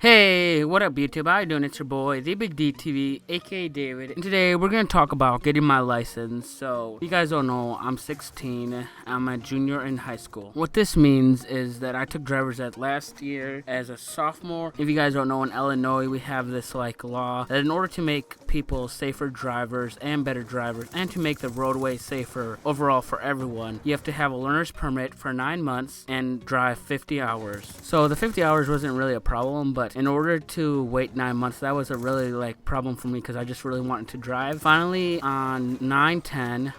Hey, what up YouTube? How you doing? It's your boy, Theebigdtv, aka David. And today we're going to talk about getting my license. So, you guys don't know, I'm 16. I'm a junior in high school. What this means is that I took driver's ed last year as a sophomore. If you guys don't know, in Illinois, we have this law that in order to make people safer drivers and better drivers and to make the roadway safer overall for everyone, you have to have a learner's permit for 9 months and drive 50 hours. So the 50 hours wasn't really a problem, but in order to wait 9 months, that was a really problem for me because I just really wanted to drive. Finally, on September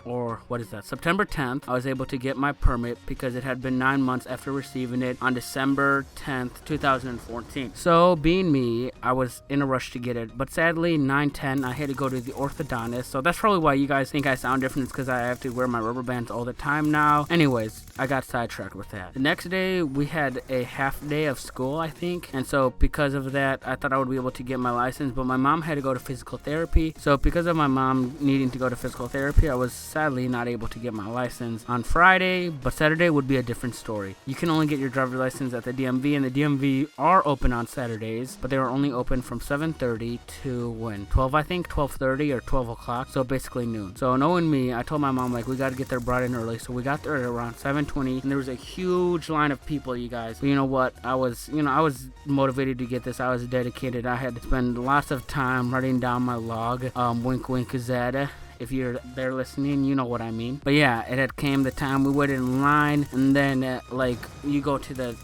10th, I was able to get my permit because it had been 9 months after receiving it on December 10th, 2014. So being me, I was in a rush to get it, but sadly 9/10 I had to go to the orthodontist. So that's probably why you guys think I sound different. It's because I have to wear my rubber bands all the time now. Anyways, I got sidetracked with that. The next day we had a half day of school, I think, and so because of that, I thought I would be able to get my license, but my mom had to go to physical therapy. So because of my mom needing to go to physical therapy, I was sadly not able to get my license on Friday, but Saturday would be a different story. You can only get your driver's license at the DMV, and the DMV are open on Saturdays, but they are only open from 7:30 to 12, I think, 12:30 or 12 o'clock, so basically noon. So knowing me, I told my mom, we got to get there bright and early, so we got there at around 7:20, and there was a huge line of people, you guys. But you know what? I was motivated to get this. I was dedicated. I had to spend lots of time writing down my log. Wink, wink, Zeta. If you're there listening, you know what I mean. But yeah, it had came the time we waited in line, and then you go to the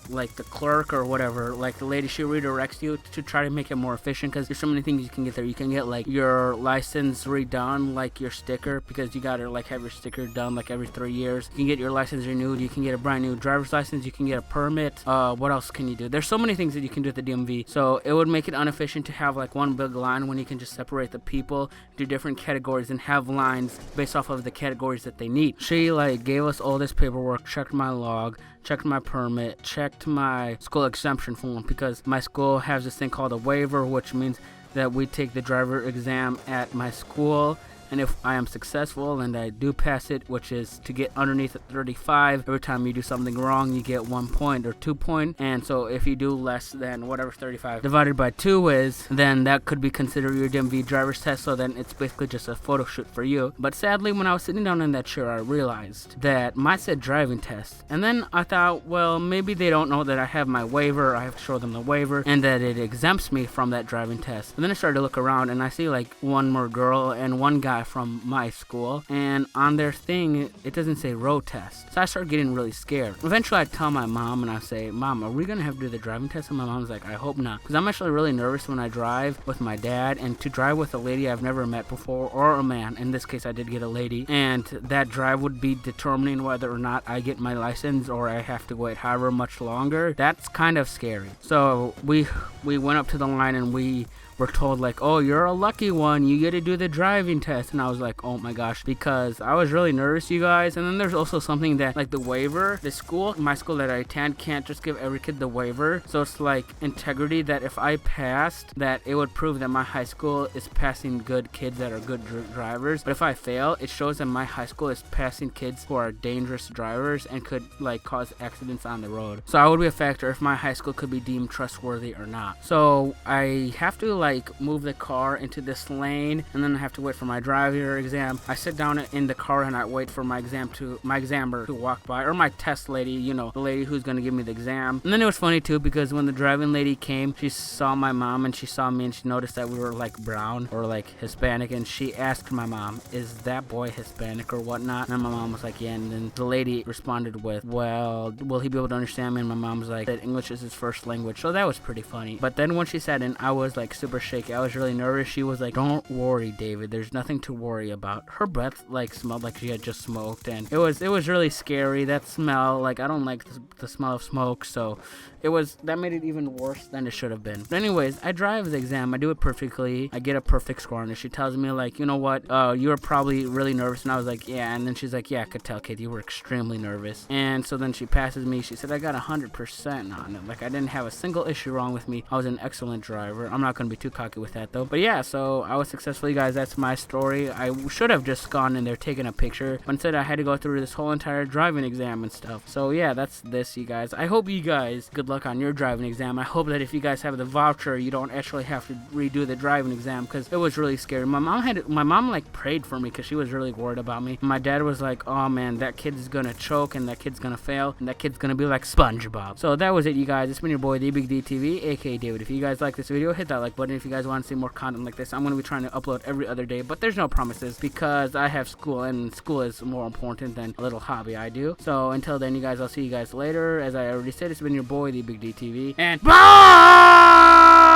clerk or whatever, the lady, she redirects you to try to make it more efficient because there's so many things you can get there. You can get your license redone, your sticker, because you gotta have your sticker done every 3 years. You can get your license renewed. You can get a brand new driver's license. You can get a permit. What else can you do? There's so many things that you can do at the DMV. So it would make it inefficient to have one big line when you can just separate the people, do different categories, and have lines based off of the categories that they need. She gave us all this paperwork, checked my log, checked my permit, checked my school exemption form, because my school has this thing called a waiver, which means that we take the driver exam at my school, and if I am successful and I do pass it, which is to get underneath 35, every time you do something wrong, you get 1 point or 2 points. And so if you do less than whatever 35 divided by 2 is, then that could be considered your DMV driver's test. So then it's basically just a photo shoot for you. But sadly, when I was sitting down in that chair, I realized that mine said driving test. And then I thought, well, maybe they don't know that I have my waiver. I have to show them the waiver and that it exempts me from that driving test. And then I started to look around and I see one more girl and one guy from my school, and on their thing it doesn't say road test. So I started getting really scared. Eventually I tell my mom and I say, Mom, are we gonna have to do the driving test? And my mom's like, I hope not, because I'm actually really nervous when I drive with my dad, and to drive with a lady I've never met before, or a man. In this case I did get a lady, and that drive would be determining whether or not I get my license or I have to wait however much longer. That's kind of scary. So we went up to the line and we were told oh, you're a lucky one, you get to do the driving test. And I was like, oh my gosh, because I was really nervous, you guys. And then there's also something that the waiver, my school that I attend can't just give every kid the waiver. So it's integrity, that if I passed, that it would prove that my high school is passing good kids that are good drivers. But if I fail, it shows that my high school is passing kids who are dangerous drivers and could cause accidents on the road. So I would be a factor if my high school could be deemed trustworthy or not. So I have to move the car into this lane, and then I have to wait for my driver exam. I sit down in the car and I wait for my examiner to walk by, or my test lady, the lady who's going to give me the exam. And then it was funny too, because when the driving lady came, she saw my mom and she saw me and she noticed that we were brown or Hispanic, and she asked my mom, is that boy Hispanic or whatnot? And my mom was like, yeah. And then the lady responded with, well, will he be able to understand me? And my mom was like, that English is his first language. So that was pretty funny. But then when she sat in, I was super shaky. I was really nervous. She was like, don't worry, David, there's nothing to worry about. Her breath smelled like she had just smoked, and it was really scary. That smell, I don't like the smell of smoke, so that made it even worse than it should have been. But anyways, I drive the exam, I do it perfectly, I get a perfect score, and she tells me you know what, you were probably really nervous. And I was like, yeah. And then she's like, yeah, I could tell, kid, you were extremely nervous. And so then she passes me. She said I got 100% on it. I didn't have a single issue wrong with me. I was an excellent driver. I'm not going to be too cocky with that though. But yeah, so I was successful, you guys. That's my story. I should have just gone in there taking a picture, but instead I had to go through this whole entire driving exam and stuff. So yeah, that's this, you guys. I hope you guys good luck on your driving exam. I hope that if you guys have the voucher, you don't actually have to redo the driving exam, because it was really scary. My mom like prayed for me because she was really worried about me. My dad was like, oh man, that kid's gonna choke and that kid's gonna fail and that kid's gonna be like SpongeBob. So that was it, you guys. It's been your boy Theebigdtv, aka David. If you guys like this video, hit that like button. If you guys want to see more content like this, I'm gonna be trying to upload every other day, but there's no promises because I have school, and school is more important than a little hobby I do. So until then, you guys, I'll see you guys later. As I already said, it's been your boy Theebigdtv, and bye.